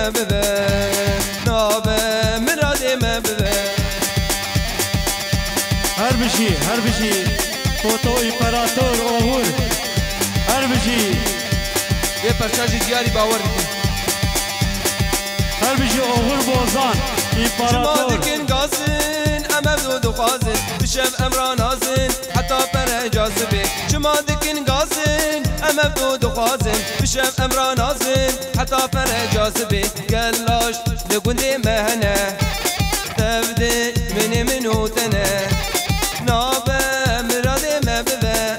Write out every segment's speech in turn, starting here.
ما ببه نابه مرادي ما ببه هر بشي فوتو امپراتور اوهور هر بشي یه پرچاجی دیاری باور بکن هر بشي اوهور بوزان شما امپراتور دکن گازن اما بدو خوازن بشف امران آزن حتی پر جاذبه شما دکن گازن اما بدو خوازن بشف امران آزن حتی پر جاذبه گلاش لگونده مهنه تبده منو تنه نابه مراده مببه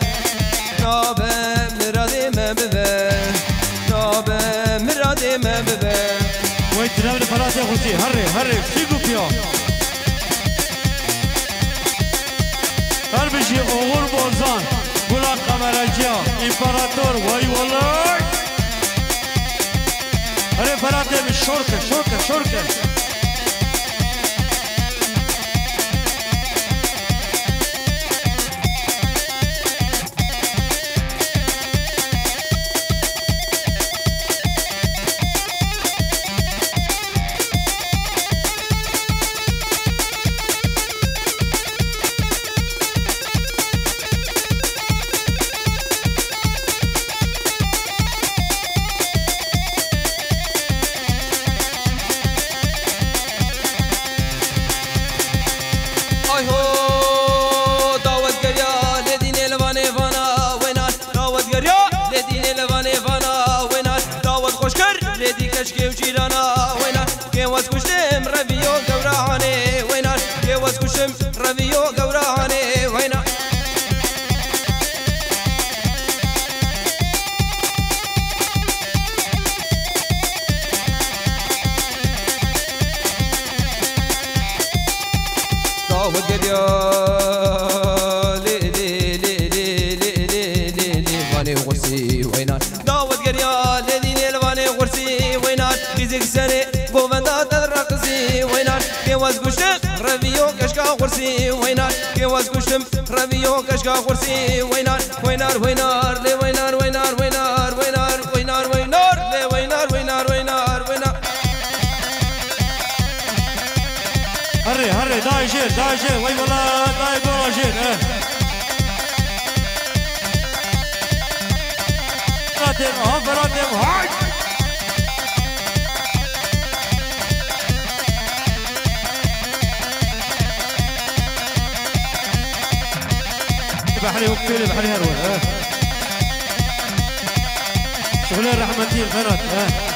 نابه مراده مببه نابه مراده مببه وين تنام الفرات يا خوتي هري فيكو فيها هر بشي اوغور بوزان بولا قمرجيا امپراتور واي والله هري فرات شركة كشكي وجيرانا وينار كيواز كشتم ربيو قوراني وينار كيواز كشتم ربيو قوراني وينار داود قديا لي لي لي لي لي لي لي لي واني غرسي وينار داود قديا فيزيك سنة بوفندا تدرقسي وينار كيواز كشتم ربيو كشكا غرسي وينار كيواز كشتم ربيو كشكا غرسي وينار وينار وينار لي وينار وينار وينار وينار وينار وينار لي وينار وينار وينار وينار هري دايجير وي والله داي بوجير براتب هاي بحري وكيل بحري هرول شغلين رحمتي البنات